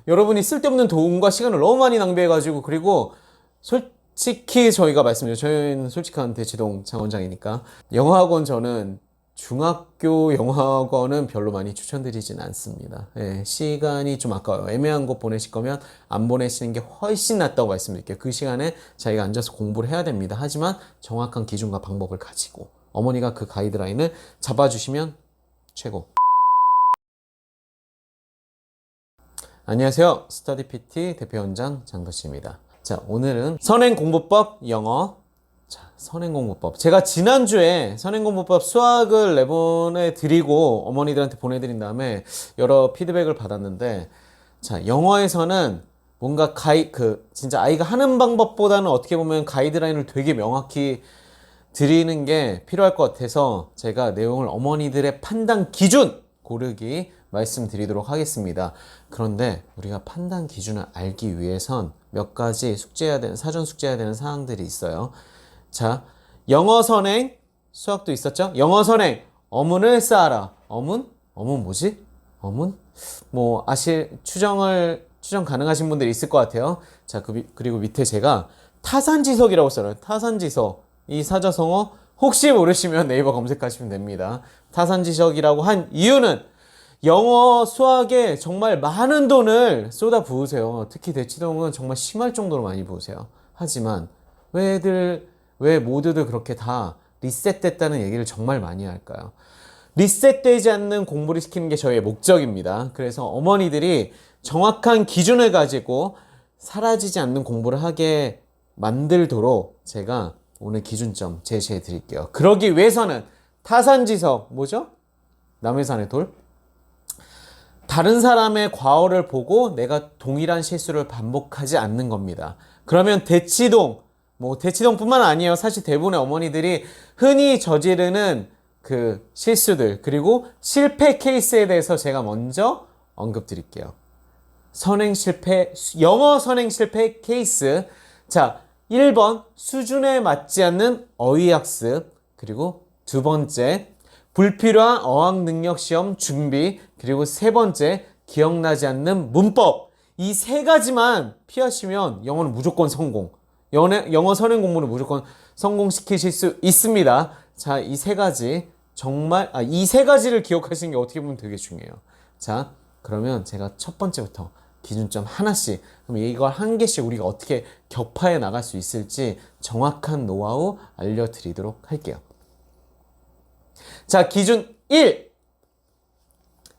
여러분이 쓸데없는 돈과 시간을 너무 많이 낭비해가지고, 그리고 솔직히 저희가 말씀드려요. 저희는 솔직한 대치동 창원장이니까. 영어학원 저는 중학교 영어학원은 별로 많이 추천드리진 않습니다. 예, 시간이 좀 아까워요. 애매한 거 보내실 거면 안 보내시는 게 훨씬 낫다고 말씀드릴게요. 그 시간에 자기가 앉아서 공부를 해야 됩니다. 하지만 정확한 기준과 방법을 가지고 어머니가 그 가이드라인을 잡아주시면 최고. 안녕하세요. 스터디 PT 대표원장 장도씨입니다. 자, 오늘은 선행공부법 영어. 자, 선행공부법. 제가 지난주에 선행공부법 수학을 내보내드리고 어머니들한테 보내드린 다음에 여러 피드백을 받았는데, 자, 영어에서는 뭔가 진짜 아이가 하는 방법보다는 어떻게 보면 가이드라인을 되게 명확히 드리는 게 필요할 것 같아서 제가 내용을 어머니들의 판단 기준 고르기 말씀드리도록 하겠습니다. 그런데 우리가 판단 기준을 알기 위해선 몇 가지 사전 숙제해야 되는 사항들이 있어요. 자, 영어 선행, 수학도 있었죠? 영어 선행, 어문을 쌓아라. 어문 뭐지? 어문? 추정 가능하신 분들이 있을 것 같아요. 자, 그리고 밑에 제가 타산지석이라고 써요. 타산지석. 이 사자성어 혹시 모르시면 네이버 검색하시면 됩니다. 타산지석이라고 한 이유는 영어 수학에 정말 많은 돈을 쏟아 부으세요. 특히 대치동은 정말 심할 정도로 많이 부으세요. 하지만 왜 모두들 그렇게 다 리셋됐다는 얘기를 정말 많이 할까요? 리셋되지 않는 공부를 시키는 게 저희의 목적입니다. 그래서 어머니들이 정확한 기준을 가지고 사라지지 않는 공부를 하게 만들도록 제가 오늘 기준점 제시해 드릴게요. 그러기 위해서는 타산지석, 뭐죠? 남의 산의 돌? 다른 사람의 과오를 보고 내가 동일한 실수를 반복하지 않는 겁니다. 그러면 대치동뿐만 아니에요. 사실 대부분의 어머니들이 흔히 저지르는 그 실수들, 그리고 실패 케이스에 대해서 제가 먼저 언급드릴게요. 영어 선행 실패 케이스. 자, 1번, 수준에 맞지 않는 어휘학습. 그리고 두 번째, 불필요한 어학능력 시험 준비. 그리고 세 번째, 기억나지 않는 문법. 이 세 가지만 피하시면 영어는 무조건 성공. 영어 선행 공부는 무조건 성공시키실 수 있습니다. 자, 이 세 가지를 기억하시는 게 어떻게 보면 되게 중요해요. 자, 그러면 제가 첫 번째부터 기준점 하나씩, 그럼 이걸 한 개씩 우리가 어떻게 격파해 나갈 수 있을지 정확한 노하우 알려드리도록 할게요. 자, 기준 1.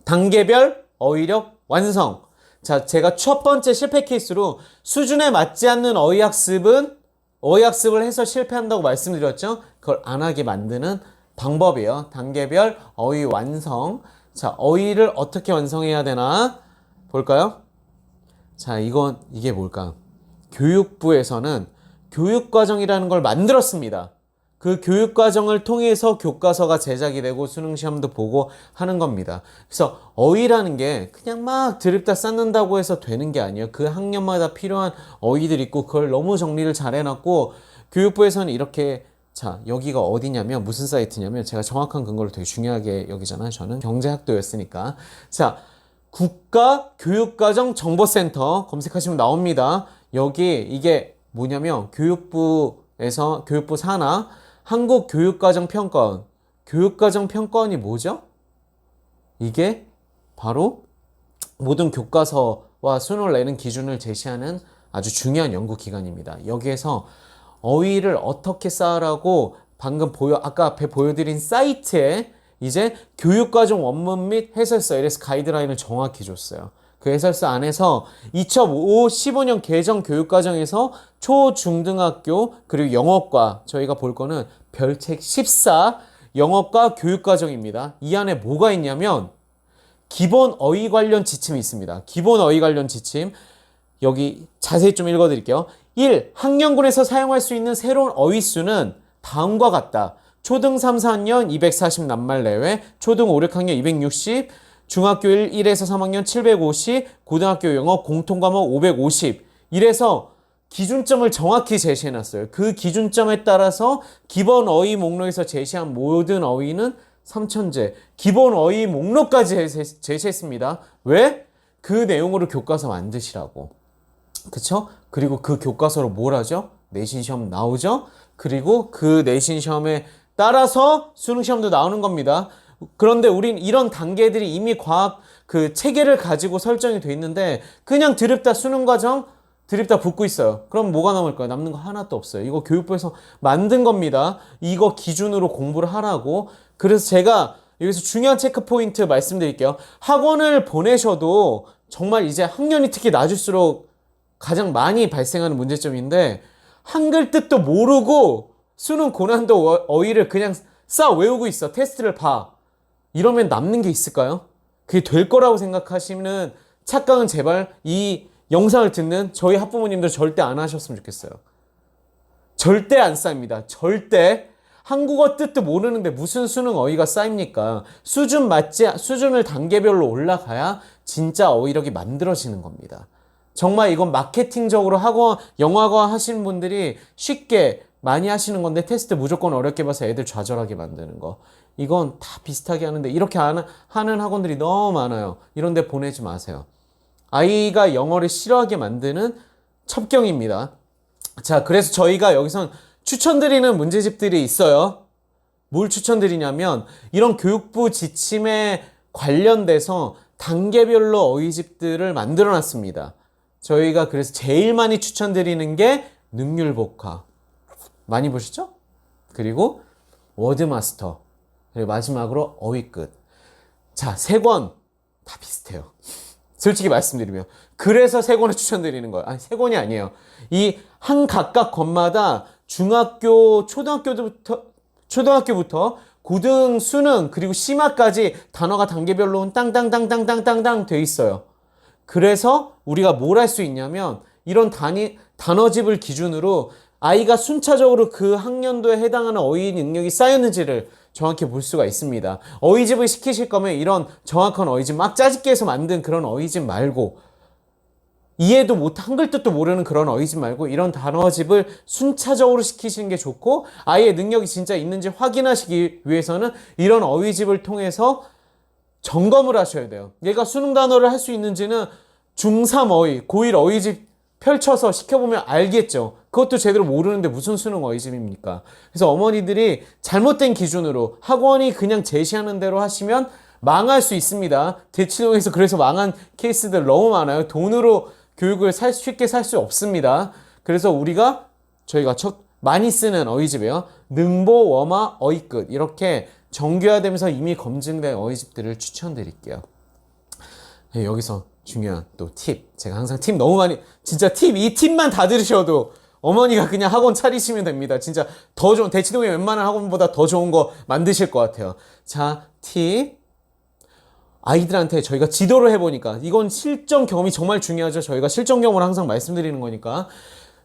단계별 어휘력 완성. 자, 제가 첫 번째 실패 케이스로 수준에 맞지 않는 어휘학습을 해서 실패한다고 말씀드렸죠? 그걸 안 하게 만드는 방법이에요. 단계별 어휘 완성. 자, 어휘를 어떻게 완성해야 되나 볼까요? 자, 이게 뭘까? 교육부에서는 교육과정이라는 걸 만들었습니다. 그 교육과정을 통해서 교과서가 제작이 되고 수능시험도 보고 하는 겁니다. 그래서 어휘라는 게 그냥 막 드립다 쌓는다고 해서 되는 게 아니에요. 그 학년마다 필요한 어휘들이 있고 그걸 너무 정리를 잘 해놨고, 교육부에서는 이렇게, 자, 여기가 어디냐면, 무슨 사이트냐면, 제가 정확한 근거를 되게 중요하게 여기잖아요. 저는 경제학도였으니까. 자, 국가교육과정정보센터 검색하시면 나옵니다. 여기 이게 뭐냐면 교육부 산하 한국교육과정평가원. 교육과정평가원이 뭐죠? 이게 바로 모든 교과서와 수능을 내는 기준을 제시하는 아주 중요한 연구기관입니다. 여기에서 어휘를 어떻게 쌓으라고 아까 앞에 보여드린 사이트에 이제 교육과정 원문 및 해설서, 이래서 가이드라인을 정확히 줬어요. 그 해설서 안에서 2015년 개정 교육과정에서 초중등학교 그리고 영어과, 저희가 볼 거는 별책 14 영어과 교육과정입니다. 이 안에 뭐가 있냐면 기본 어휘 관련 지침이 있습니다. 기본 어휘 관련 지침, 여기 자세히 좀 읽어드릴게요. 1. 학년군에서 사용할 수 있는 새로운 어휘수는 다음과 같다. 초등 3, 4학년 240 낱말 내외, 초등 5, 6학년 260, 중학교 1에서 3학년 750, 고등학교 영어 공통과목 550. 이래서 기준점을 정확히 제시해놨어요. 그 기준점에 따라서 기본 어휘 목록에서 제시한 모든 어휘는 3천제, 기본 어휘 목록까지 제시했습니다. 왜? 그 내용으로 교과서 만드시라고. 그쵸? 그리고 그 교과서로 뭘 하죠? 내신 시험 나오죠? 그리고 그 내신 시험에 따라서 수능 시험도 나오는 겁니다. 그런데 우린 이런 단계들이 이미 과학 그 체계를 가지고 설정이 돼 있는데 그냥 드립다 수능 과정 드립다 붙고 있어요. 그럼 뭐가 남을 거예요? 남는 거 하나도 없어요. 이거 교육부에서 만든 겁니다. 이거 기준으로 공부를 하라고. 그래서 제가 여기서 중요한 체크 포인트 말씀드릴게요. 학원을 보내셔도 정말 이제 학년이 특히 낮을수록 가장 많이 발생하는 문제점인데 한글 뜻도 모르고 수능 고난도 어휘를 그냥 싹 외우고 있어. 테스트를 봐. 이러면 남는 게 있을까요? 그게 될 거라고 생각하시는 착각은 제발 이 영상을 듣는 저희 학부모님들 절대 안 하셨으면 좋겠어요. 절대 안 쌓입니다. 절대. 한국어 뜻도 모르는데 무슨 수능 어휘가 쌓입니까? 수준을 단계별로 올라가야 진짜 어휘력이 만들어지는 겁니다. 정말 이건 마케팅적으로 학원, 영어학원 하시는 분들이 쉽게 많이 하시는 건데 테스트 무조건 어렵게 봐서 애들 좌절하게 만드는 거. 이건 다 비슷하게 하는데 이렇게 하는 학원들이 너무 많아요. 이런 데 보내지 마세요. 아이가 영어를 싫어하게 만드는 첩경입니다. 자, 그래서 저희가 여기선 추천드리는 문제집들이 있어요. 뭘 추천드리냐면 이런 교육부 지침에 관련돼서 단계별로 어휘집들을 만들어 놨습니다. 저희가 그래서 제일 많이 추천드리는 게 능률복화. 많이 보시죠? 그리고 워드마스터. 그리고 마지막으로 어휘끝. 자, 세 권 다 비슷해요. 솔직히 말씀드리면. 그래서 세 권을 추천드리는 거예요. 아니, 세 권이 아니에요. 이 한 각각 권마다 초등학교부터 고등 수능 그리고 심화까지 단어가 단계별로 땅땅땅땅땅땅땅 돼 있어요. 그래서 우리가 뭘 할 수 있냐면 이런 단어집을 기준으로 아이가 순차적으로 그 학년도에 해당하는 어휘 능력이 쌓였는지를 정확히 볼 수가 있습니다. 어휘집을 시키실 거면 이런 정확한 어휘집 막 짜집기 해서 만든 그런 어휘집 말고 이해도 못, 한글 뜻도 모르는 그런 어휘집 말고 이런 단어집을 순차적으로 시키시는 게 좋고 아이의 능력이 진짜 있는지 확인하시기 위해서는 이런 어휘집을 통해서 점검을 하셔야 돼요. 얘가 수능 단어를 할 수 있는지는 중3 어휘, 고1 어휘집 펼쳐서 시켜보면 알겠죠. 그것도 제대로 모르는데 무슨 수능 어휘집입니까? 그래서 어머니들이 잘못된 기준으로 학원이 그냥 제시하는 대로 하시면 망할 수 있습니다. 대치동에서 그래서 망한 케이스들 너무 많아요. 돈으로 교육을 쉽게 살 수 없습니다. 그래서 저희가 많이 쓰는 어휘집이에요. 능보, 워마, 어휘끝 이렇게 정교화되면서 이미 검증된 어휘집들을 추천드릴게요. 네, 여기서 중요한 또 팁. 제가 항상 팁 너무 많이, 진짜 이 팁만 다 들으셔도 어머니가 그냥 학원 차리시면 됩니다. 진짜 더 좋은, 대치동의 웬만한 학원보다 더 좋은 거 만드실 것 같아요. 자, 팁. 아이들한테 저희가 지도를 해보니까, 이건 실전 경험이 정말 중요하죠. 저희가 실전 경험을 항상 말씀드리는 거니까.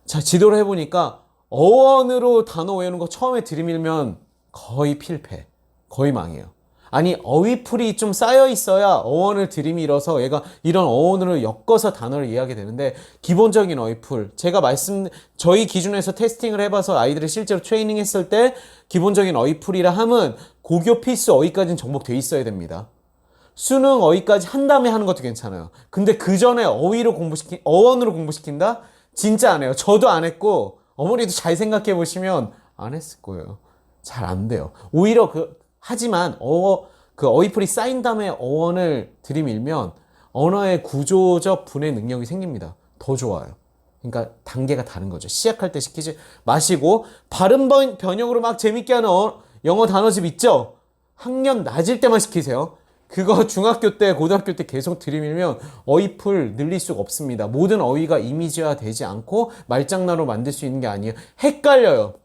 자, 지도를 해보니까 어원으로 단어 외우는 거 처음에 들이밀면 거의 필패. 거의 망해요. 아니, 어휘풀이 좀 쌓여 있어야 어원을 들이밀어서 얘가 이런 어원으로 엮어서 단어를 이해하게 되는데, 기본적인 어휘풀, 저희 기준에서 테스팅을 해봐서 아이들을 실제로 트레이닝 했을 때 기본적인 어휘풀이라 함은 고교 필수 어휘까지는 정복돼 있어야 됩니다. 수능 어휘까지 한 다음에 하는 것도 괜찮아요. 근데 그 전에 어원으로 공부시킨다? 진짜 안 해요. 저도 안 했고 어머니도 잘 생각해 보시면 안 했을 거예요. 잘 안 돼요. 오히려 하지만 어휘풀이 쌓인 다음에 어원을 들이밀면 언어의 구조적 분해 능력이 생깁니다. 더 좋아요. 그러니까 단계가 다른 거죠. 시작할 때 시키지 마시고 발음 변형으로 막 재밌게 하는 영어 단어집 있죠? 학년 낮을 때만 시키세요. 그거 중학교 때, 고등학교 때 계속 들이밀면 어휘풀 늘릴 수가 없습니다. 모든 어휘가 이미지화 되지 않고 말장난으로 만들 수 있는 게 아니에요. 헷갈려요.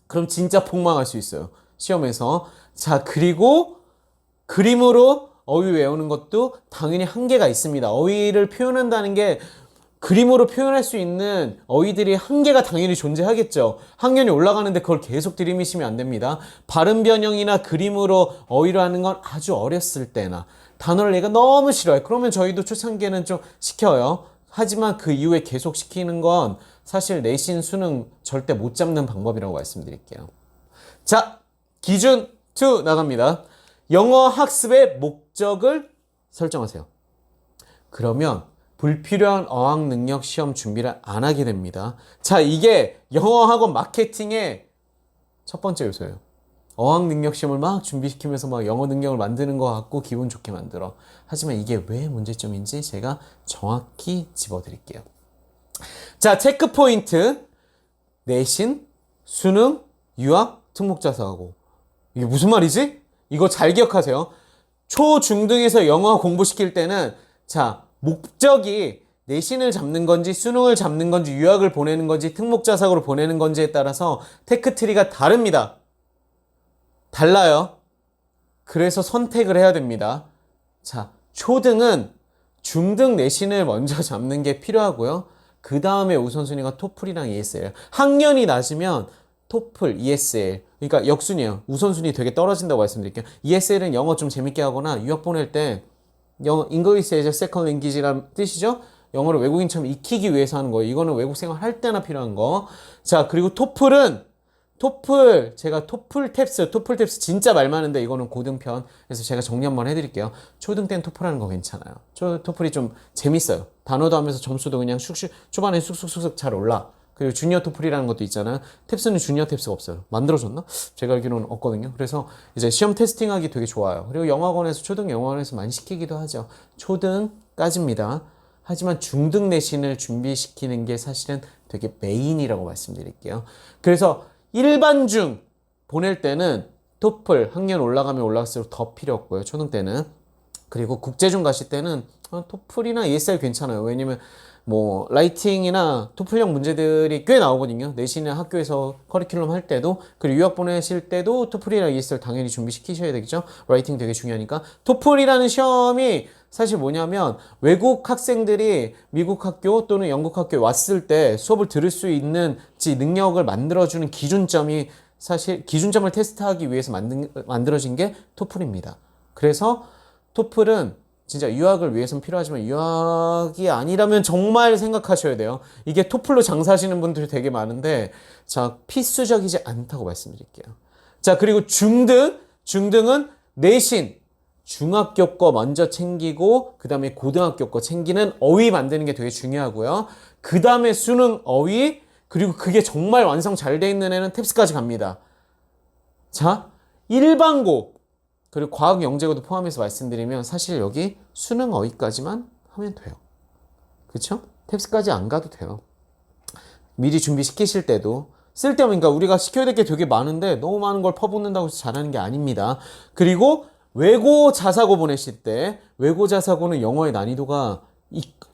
그럼 진짜 폭망할 수 있어요. 시험에서. 자, 그리고 그림으로 어휘 외우는 것도 당연히 한계가 있습니다. 어휘를 표현한다는 게 그림으로 표현할 수 있는 어휘들이 한계가 당연히 존재하겠죠. 학년이 올라가는데 그걸 계속 들이미시면 안 됩니다. 발음 변형이나 그림으로 어휘를 하는 건 아주 어렸을 때나, 단어를 얘가 너무 싫어해. 그러면 저희도 초창기에는 좀 시켜요. 하지만 그 이후에 계속 시키는 건 사실 내신 수능 절대 못 잡는 방법이라고 말씀드릴게요. 자, 기준 2 나갑니다. 영어 학습의 목적을 설정하세요. 그러면 불필요한 어학 능력 시험 준비를 안 하게 됩니다. 자, 이게 영어학원 마케팅의 첫 번째 요소예요. 어학 능력 시험을 막 준비시키면서 막 영어 능력을 만드는 것 같고 기분 좋게 만들어. 하지만 이게 왜 문제점인지 제가 정확히 짚어드릴게요. 자, 체크 포인트. 내신, 수능, 유학, 특목자사하고. 이게 무슨 말이지? 이거 잘 기억하세요. 초, 중 등에서 영어 공부시킬 때는 자, 목적이 내신을 잡는 건지 수능을 잡는 건지 유학을 보내는 건지 특목자사고를 보내는 건지에 따라서 테크트리가 다릅니다. 달라요. 그래서 선택을 해야 됩니다. 자, 초등은 중등 내신을 먼저 잡는 게 필요하고요. 그 다음에 우선순위가 토플이랑 ESL. 학년이 낮으면 토플, ESL. 그러니까 역순이에요. 우선순위 되게 떨어진다고 말씀드릴게요. ESL은 영어 좀 재밌게 하거나 유학 보낼 때 영어, English as a second language라는 뜻이죠? 영어를 외국인처럼 익히기 위해서 하는 거예요. 이거는 외국 생활 할 때나 필요한 거. 자, 그리고 토플은 제가 토플 탭스 진짜 말 많은데 이거는 고등편. 그래서 제가 정리 한번 해드릴게요. 초등 때는 토플 하는 거 괜찮아요. 토플이 좀 재밌어요. 단어도 하면서 점수도 그냥 슉슉, 초반에 쑥쑥쑥쑥 잘 올라. 그리고 주니어 토플이라는 것도 있잖아요. 탭스는 주니어 탭스가 없어요. 만들어졌나? 제가 알기로는 없거든요. 그래서 이제 시험 테스팅하기 되게 좋아요. 그리고 영어학원에서, 초등 영어학원에서 많이 시키기도 하죠. 초등까지입니다. 하지만 중등 내신을 준비시키는 게 사실은 되게 메인이라고 말씀드릴게요. 그래서 일반중 보낼 때는 토플 학년 올라가면 올라갈수록 더 필요 없고요. 초등 때는. 그리고 국제중 가실 때는 토플이나 ESL 괜찮아요. 왜냐면 뭐 라이팅이나 토플형 문제들이 꽤 나오거든요. 내신을 학교에서 커리큘럼 할 때도, 그리고 유학 보내실 때도 토플이나 ESL 당연히 준비시키셔야 되겠죠. 라이팅 되게 중요하니까. 토플이라는 시험이 사실 뭐냐면 외국 학생들이 미국 학교 또는 영국 학교에 왔을 때 수업을 들을 수 있는 능력을 만들어주는 기준점이, 사실 기준점을 테스트하기 위해서 만들어진 게 토플입니다. 그래서 토플은 진짜 유학을 위해서는 필요하지만 유학이 아니라면 정말 생각하셔야 돼요. 이게 토플로 장사하시는 분들이 되게 많은데, 자, 필수적이지 않다고 말씀드릴게요. 자, 그리고 중등은 내신, 중학교 거 먼저 챙기고 그 다음에 고등학교 거 챙기는 어휘 만드는 게 되게 중요하고요. 그 다음에 수능 어휘, 그리고 그게 정말 완성 잘 돼 있는 애는 탭스까지 갑니다. 자, 일반고 그리고 과학 영재고도 포함해서 말씀드리면 사실 여기 수능 어휘까지만 하면 돼요. 그쵸? 탭스까지 안 가도 돼요. 미리 준비시키실 때도 쓸데없는, 그러니까 우리가 시켜야 될 게 되게 많은데 너무 많은 걸 퍼붓는다고 해서 잘하는 게 아닙니다. 그리고 외고 자사고 보내실 때, 외고 자사고는 영어의 난이도가,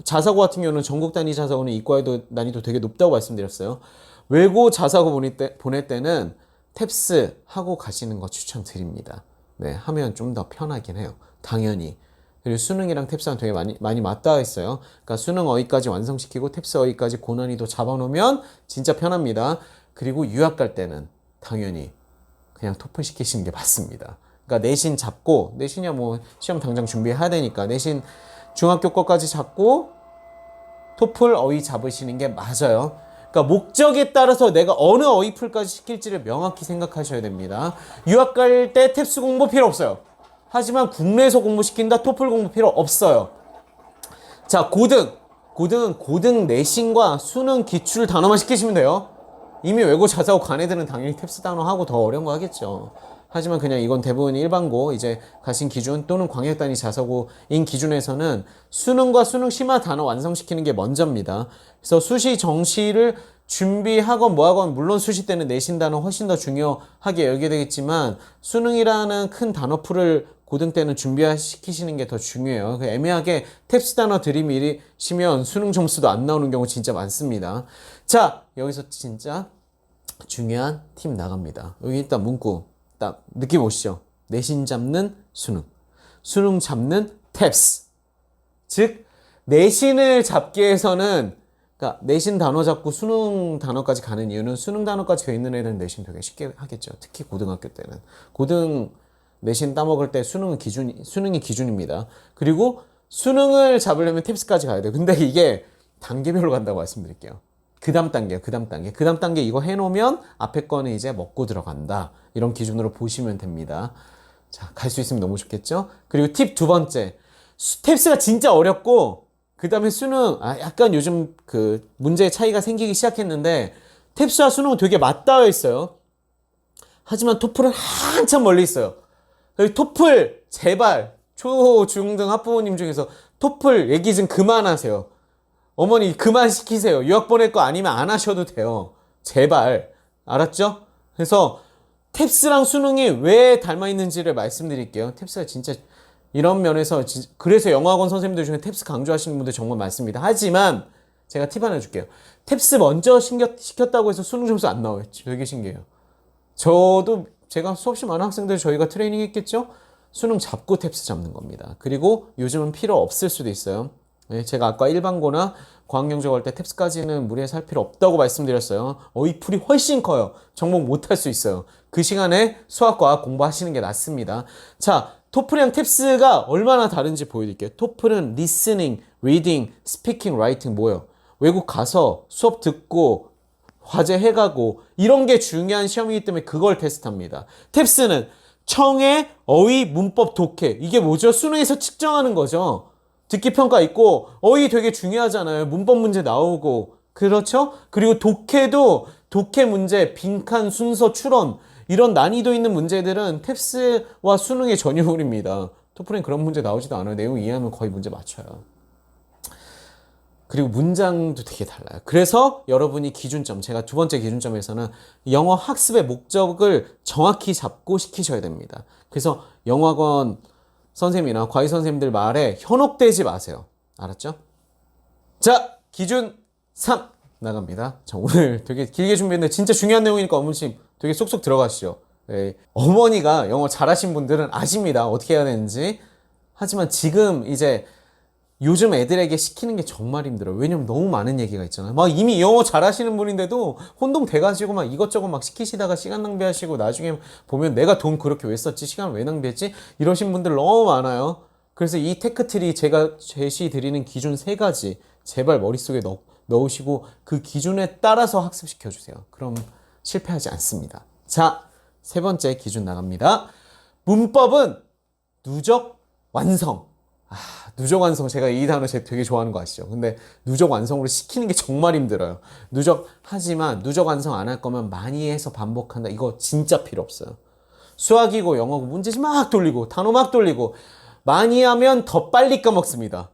자사고 같은 경우는 전국 단위 자사고는 이과에도 난이도 되게 높다고 말씀드렸어요. 외고 자사고 보낼 때는 탭스 하고 가시는 거 추천드립니다. 네, 하면 좀 더 편하긴 해요. 당연히. 그리고 수능이랑 탭스랑 되게 많이 맞닿아 있어요. 그러니까 수능 어휘까지 완성시키고 탭스 어휘까지 고난이도 잡아놓으면 진짜 편합니다. 그리고 유학 갈 때는 당연히 그냥 토플 시키시는 게 맞습니다. 그러니까 내신 잡고, 내신이야 뭐 시험 당장 준비해야 되니까 내신 중학교 거까지 잡고 토플 어휘 잡으시는 게 맞아요. 그러니까 목적에 따라서 내가 어느 어휘풀까지 시킬지를 명확히 생각하셔야 됩니다. 유학 갈 때 탭스 공부 필요 없어요. 하지만 국내에서 공부시킨다, 토플 공부 필요 없어요. 자, 고등은 고등 내신과 수능 기출 단어만 시키시면 돼요. 이미 외고 자사고 간 애들은 당연히 탭스 단어 하고 더 어려운 거 하겠죠. 하지만 그냥 이건 대부분 일반고 이제 가신 기준 또는 광역단위 자사고인 기준에서는 수능과 수능 심화 단어 완성시키는 게 먼저입니다. 그래서 수시 정시를 준비하건 뭐하건, 물론 수시 때는 내신 단어 훨씬 더 중요하게 여기게 되겠지만 수능이라는 큰 단어풀을 고등 때는 준비시키시는 게 더 중요해요. 애매하게 탭스 단어 들이미시면 수능 점수도 안 나오는 경우 진짜 많습니다. 자, 여기서 진짜 중요한 팁 나갑니다. 여기 일단 문구 딱 느낌 오시죠? 내신 잡는 수능, 수능 잡는 탭스. 즉 내신을 잡기 위해서는, 그러니까 내신 단어 잡고 수능 단어까지 가는 이유는 수능 단어까지 돼 있는 애들은 내신 되게 쉽게 하겠죠. 특히 고등학교 때는. 고등 내신 따먹을 때 수능이 기준입니다. 그리고 수능을 잡으려면 팁스까지 가야 돼요. 근데 이게 단계별로 간다고 말씀드릴게요. 그 다음 단계 이거 해놓으면 앞에 거는 이제 먹고 들어간다. 이런 기준으로 보시면 됩니다. 자, 갈 수 있으면 너무 좋겠죠? 그리고 팁 두 번째. 탭스가 진짜 어렵고 그 다음에 수능, 약간 요즘 그 문제의 차이가 생기기 시작했는데, 탭스와 수능은 되게 맞닿아 있어요. 하지만 토플은 한참 멀리 있어요. 토플, 제발, 초, 중 등 학부모님 중에서 토플 얘기 좀 그만하세요. 어머니 그만 시키세요. 유학 보낼 거 아니면 안 하셔도 돼요. 제발. 알았죠? 그래서 탭스랑 수능이 왜 닮아 있는지를 말씀드릴게요. 탭스가 진짜 이런 면에서 그래서 영어학원 선생님들 중에 탭스 강조하시는 분들 정말 많습니다. 하지만 제가 팁 하나 줄게요. 탭스 먼저 시켰다고 해서 수능 점수 안 나와요. 되게 신기해요. 저도 제가 수없이 많은 학생들 저희가 트레이닝 했겠죠? 수능 잡고 탭스 잡는 겁니다. 그리고 요즘은 필요 없을 수도 있어요. 제가 아까 일반고나 과학영적 할 때 탭스까지는 무리해서 할 필요 없다고 말씀드렸어요. 어휘풀이 훨씬 커요. 정복 못할 수 있어요. 그 시간에 수학과 공부하시는 게 낫습니다. 자, 토플이랑 탭스가 얼마나 다른지 보여드릴게요. 토플은 listening, reading, speaking, writing 뭐예요? 외국 가서 수업 듣고 과제 해가고 이런 게 중요한 시험이기 때문에 그걸 테스트합니다. 탭스는 청해, 어휘, 문법, 독해 이게 뭐죠? 수능에서 측정하는 거죠. 듣기 평가 있고 어휘 되게 중요하잖아요. 문법 문제 나오고 그렇죠? 그리고 독해도 독해 문제, 빈칸, 순서, 추론 이런 난이도 있는 문제들은 탭스와 수능의 전유물입니다. 토플엔 그런 문제 나오지도 않아요. 내용 이해하면 거의 문제 맞춰요. 그리고 문장도 되게 달라요. 그래서 여러분이 기준점, 제가 두 번째 기준점에서는 영어 학습의 목적을 정확히 잡고 시키셔야 됩니다. 그래서 영어학원 선생님이나 과외 선생님들 말에 현혹되지 마세요. 알았죠? 자, 기준 3 나갑니다. 자, 오늘 되게 길게 준비했는데 진짜 중요한 내용이니까 어머님 되게 쏙쏙 들어가시죠. 네. 어머니가 영어 잘하신 분들은 아십니다. 어떻게 해야 되는지. 하지만 지금 이제 요즘 애들에게 시키는 게 정말 힘들어요. 왜냐면 너무 많은 얘기가 있잖아요. 막 이미 영어 잘하시는 분인데도 혼동돼가지고 막 이것저것 막 시키시다가 시간 낭비하시고 나중에 보면 내가 돈 그렇게 왜 썼지? 시간 왜 낭비했지? 이러신 분들 너무 많아요. 그래서 이 테크트리 제가 제시 드리는 기준 3가지 제발 머릿속에 넣으시고 그 기준에 따라서 학습시켜주세요. 그럼 실패하지 않습니다. 자, 3번째 기준 나갑니다. 문법은 누적 완성. 누적 완성 제가 이 단어 되게 좋아하는 거 아시죠? 근데 누적 완성으로 시키는 게 정말 힘들어요. 하지만 누적 완성 안 할 거면 많이 해서 반복한다. 이거 진짜 필요 없어요. 수학이고 영어고 문제지 막 돌리고 단어 막 돌리고 많이 하면 더 빨리 까먹습니다.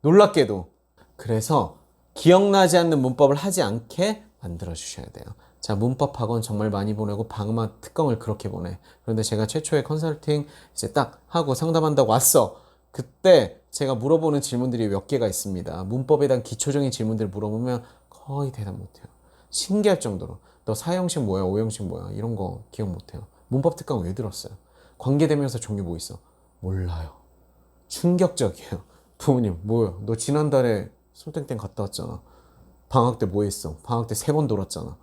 놀랍게도. 그래서 기억나지 않는 문법을 하지 않게 만들어 주셔야 돼요. 자, 문법 학원 정말 많이 보내고 방음학 특강을 그렇게 보내. 그런데 제가 최초의 컨설팅 이제 딱 하고 상담한다고 왔어. 그때 제가 물어보는 질문들이 몇 개가 있습니다. 문법에 대한 기초적인 질문들을 물어보면 거의 대답 못해요. 신기할 정도로. 너 4형식 뭐야? 5형식 뭐야? 이런 거 기억 못해요. 문법 특강 왜 들었어요? 관계대명사 종류 뭐 있어? 몰라요. 충격적이에요. 부모님 뭐야? 너 지난달에 솔땡땡 갔다 왔잖아. 방학 때 뭐 했어? 방학 때 3번 돌았잖아.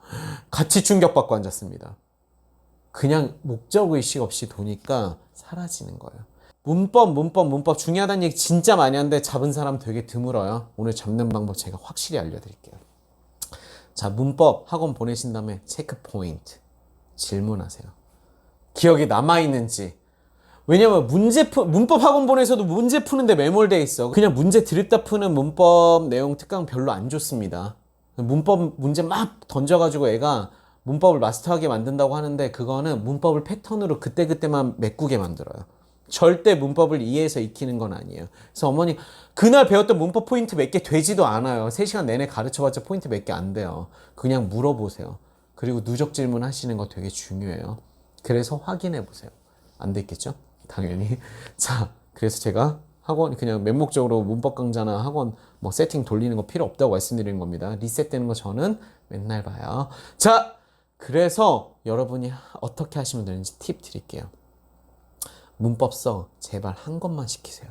같이 충격받고 앉았습니다. 그냥 목적의식 없이 도니까 사라지는 거예요. 문법 중요하다는 얘기 진짜 많이 하는데 잡은 사람 되게 드물어요. 오늘 잡는 방법 제가 확실히 알려드릴게요. 자, 문법 학원 보내신 다음에 체크 포인트 질문하세요. 기억에 남아있는지. 왜냐면 문법 학원 보내서도 문제 푸는데 매몰돼 있어. 그냥 문제 드립다 푸는 문법 내용 특강 별로 안 좋습니다. 문법 문제 막 던져가지고 애가 문법을 마스터하게 만든다고 하는데 그거는 문법을 패턴으로 그때그때만 메꾸게 만들어요. 절대 문법을 이해해서 익히는 건 아니에요. 그래서 어머니 그날 배웠던 문법 포인트 몇 개 되지도 않아요. 3시간 내내 가르쳐봤자 포인트 몇 개 안 돼요. 그냥 물어보세요. 그리고 누적 질문 하시는 거 되게 중요해요. 그래서 확인해 보세요. 안 됐겠죠? 당연히. 자, 그래서 제가 학원 그냥 맹목적으로 문법 강좌나 학원 뭐 세팅 돌리는 거 필요 없다고 말씀드리는 겁니다. 리셋되는 거 저는 맨날 봐요. 자, 그래서 여러분이 어떻게 하시면 되는지 팁 드릴게요. 문법서 제발 한 권만 시키세요.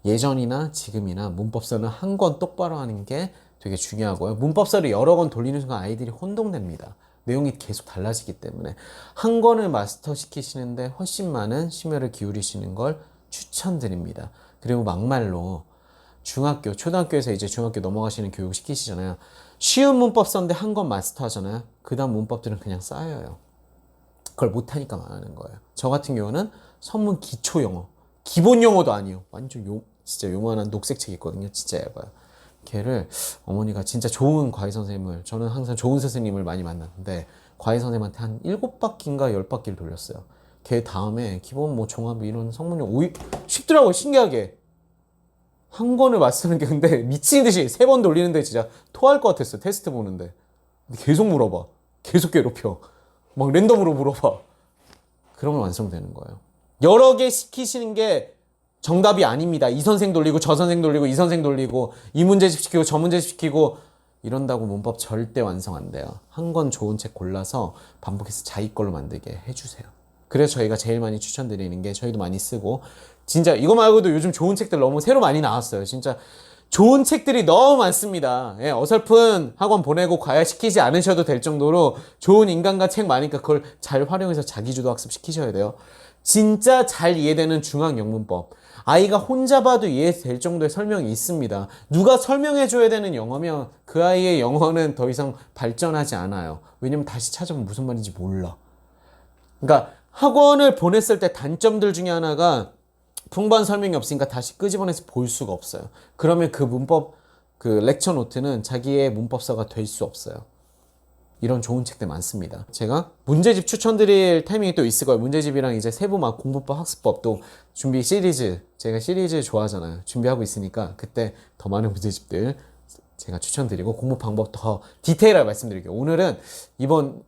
예전이나 지금이나 문법서는 한 권 똑바로 하는 게 되게 중요하고요. 문법서를 여러 권 돌리는 순간 아이들이 혼동됩니다. 내용이 계속 달라지기 때문에 한 권을 마스터 시키시는데 훨씬 많은 심혈을 기울이시는 걸 추천드립니다. 그리고 막말로 중학교, 초등학교에서 이제 중학교 넘어가시는 교육 시키시잖아요. 쉬운 문법서인데 한 권 마스터 하잖아요. 그 다음 문법들은 그냥 쌓여요. 그걸 못하니까 망하는 거예요. 저 같은 경우는 선문 기초 영어, 기본 영어도 아니에요. 완전 진짜 요만한 녹색 책 있거든요. 진짜 얇아요. 걔를 어머니가 진짜 좋은 과외 선생님을, 저는 항상 좋은 스승님을 많이 만났는데 과외 선생님한테 한 7바퀴인가 10바퀴를 돌렸어요. 걔 다음에 기본 뭐 종합 이론 성문용 오이 쉽더라고요. 신기하게 한 권을 맞추는 게. 근데 미친 듯이 3번 돌리는데 진짜 토할 것 같았어. 테스트 보는데. 근데 계속 물어봐. 계속 괴롭혀. 막 랜덤으로 물어봐. 그러면 완성되는 거예요. 여러 개 시키시는 게 정답이 아닙니다. 이 선생 돌리고 저 선생 돌리고 이 선생 돌리고 이 문제집 시키고 저 문제집 시키고 이런다고 문법 절대 완성 안 돼요. 한 권 좋은 책 골라서 반복해서 자기 걸로 만들게 해주세요. 그래서 저희가 제일 많이 추천드리는 게, 저희도 많이 쓰고, 진짜 이거 말고도 요즘 좋은 책들 너무 새로 많이 나왔어요. 진짜 좋은 책들이 너무 많습니다. 예, 어설픈 학원 보내고 과외시키지 않으셔도 될 정도로 좋은 인간과 책 많으니까 그걸 잘 활용해서 자기주도 학습 시키셔야 돼요. 진짜 잘 이해되는 중앙 영문법. 아이가 혼자 봐도 이해될 정도의 설명이 있습니다. 누가 설명해줘야 되는 영어면 그 아이의 영어는 더 이상 발전하지 않아요. 왜냐면 다시 찾아보면 무슨 말인지 몰라. 그러니까 학원을 보냈을 때 단점들 중에 하나가 풍부한 설명이 없으니까 다시 끄집어내서 볼 수가 없어요. 그러면 그 문법, 그 렉처 노트는 자기의 문법서가 될 수 없어요. 이런 좋은 책들 많습니다. 제가 문제집 추천드릴 타이밍이 또 있을 거예요. 문제집이랑 이제 세부막 공부법, 학습법 또 준비 시리즈, 제가 시리즈 좋아하잖아요. 준비하고 있으니까 그때 더 많은 문제집들 제가 추천드리고 공부 방법 더 디테일하게 말씀드릴게요. 오늘은 이번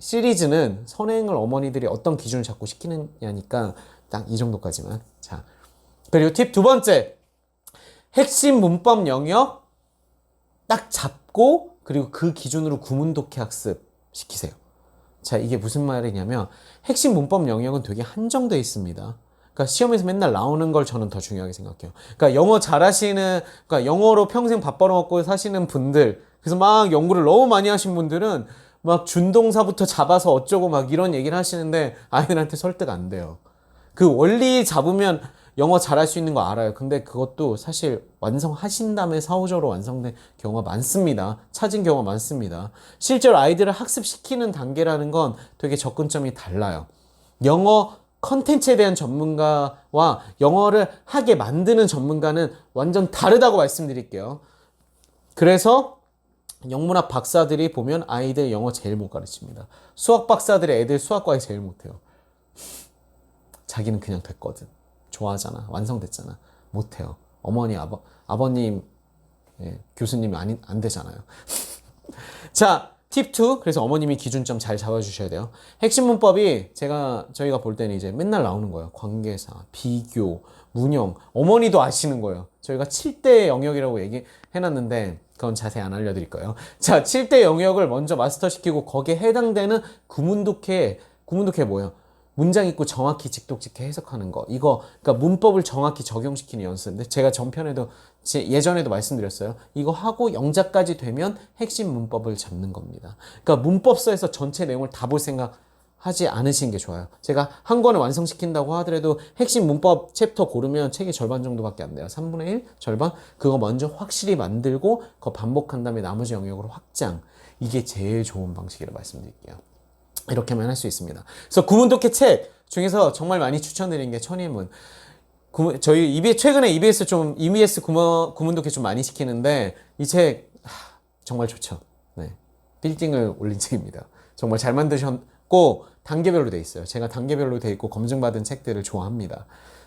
시리즈는 선행을 어머니들이 어떤 기준을 잡고 시키느냐니까 딱 이 정도까지만. 자, 그리고 팁 2번째, 핵심 문법 영역 딱 잡고 그리고 그 기준으로 구문 독해 학습 시키세요. 자, 이게 무슨 말이냐면 핵심 문법 영역은 되게 한정되어 있습니다. 그러니까 시험에서 맨날 나오는 걸 저는 더 중요하게 생각해요. 그러니까 영어 잘하시는, 그러니까 영어로 평생 밥 벌어먹고 사시는 분들, 그래서 막 연구를 너무 많이 하신 분들은 막 준동사부터 잡아서 어쩌고 막 이런 얘기를 하시는데 아이들한테 설득 안 돼요. 그 원리 잡으면 영어 잘할 수 있는 거 알아요. 근데 그것도 사실 완성하신 다음에 사후적으로 완성된 경우가 많습니다. 찾은 경우가 많습니다. 실제로 아이들을 학습시키는 단계라는 건 되게 접근점이 달라요. 영어 컨텐츠에 대한 전문가와 영어를 하게 만드는 전문가는 완전 다르다고 말씀드릴게요. 그래서 영문학 박사들이 보면 아이들 영어 제일 못 가르칩니다. 수학 박사들이 애들 수학과에 제일 못해요. 자기는 그냥 됐거든. 좋아하잖아. 완성됐잖아. 못해요. 어머니, 아버님, 예, 교수님이 안 되잖아요. 자, 팁 2. 그래서 어머님이 기준점 잘 잡아주셔야 돼요. 핵심 문법이 저희가 볼 때는 이제 맨날 나오는 거예요. 관계사, 비교, 문형. 어머니도 아시는 거예요. 저희가 7대 영역이라고 얘기해놨는데 그건 자세히 안 알려드릴 거예요. 자, 7대 영역을 먼저 마스터시키고 거기에 해당되는 구문 독해 뭐예요? 문장 읽고 정확히 직독직해 해석하는 거. 이거, 그러니까 문법을 정확히 적용시키는 연습인데 제가 전편에도 예전에도 말씀드렸어요. 이거 하고 영작까지 되면 핵심 문법을 잡는 겁니다. 그러니까 문법서에서 전체 내용을 다 볼 생각 하지 않으시는 게 좋아요. 제가 한 권을 완성시킨다고 하더라도 핵심 문법 챕터 고르면 책의 절반 정도밖에 안 돼요. 3분의 1? 절반? 그거 먼저 확실히 만들고 그거 반복한 다음에 나머지 영역으로 확장. 이게 제일 좋은 방식이라고 말씀드릴게요. 이렇게만 할 수 있습니다. 그래서 구문 독해 책 중에서 정말 많이 추천드리는 게 천일문. 저희 최근에 EBS 구문 독해 좀 많이 시키는데 이 책 정말 좋죠. 네, 빌딩을 올린 책입니다. 정말 잘 만드셨고 단계별로 돼 있어요. 제가 단계별로 돼 있고 검증받은 책들을 좋아합니다.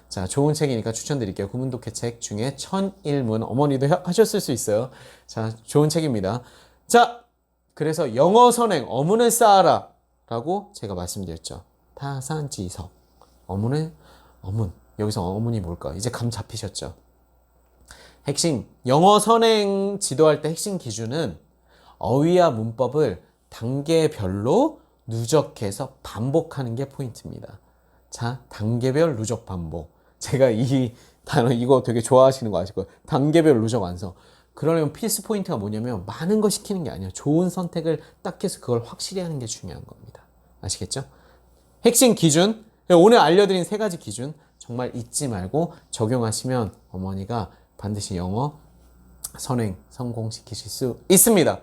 자, 좋은 책이니까 추천드릴게요. 구문 독해 책 중에 천일문. 어머니도 하셨을 수 있어요. 자, 좋은 책입니다. 자, 그래서 영어 선행 어문을 쌓아라 라고 제가 말씀드렸죠. 타산지석. 어문. 여기서 어문이 뭘까? 이제 감 잡히셨죠? 핵심, 영어 선행 지도할 때 핵심 기준은 어휘와 문법을 단계별로 누적해서 반복하는 게 포인트입니다. 자, 단계별 누적 반복. 제가 이 단어 이거 되게 좋아하시는 거 아실 거예요. 단계별 누적 완성. 그러려면 필수 포인트가 뭐냐면 많은 거 시키는 게 아니에요. 좋은 선택을 딱 해서 그걸 확실히 하는 게 중요한 겁니다. 아시겠죠? 핵심 기준, 오늘 알려드린 3가지 기준 정말 잊지 말고 적용하시면 어머니가 반드시 영어 선행 성공시키실 수 있습니다.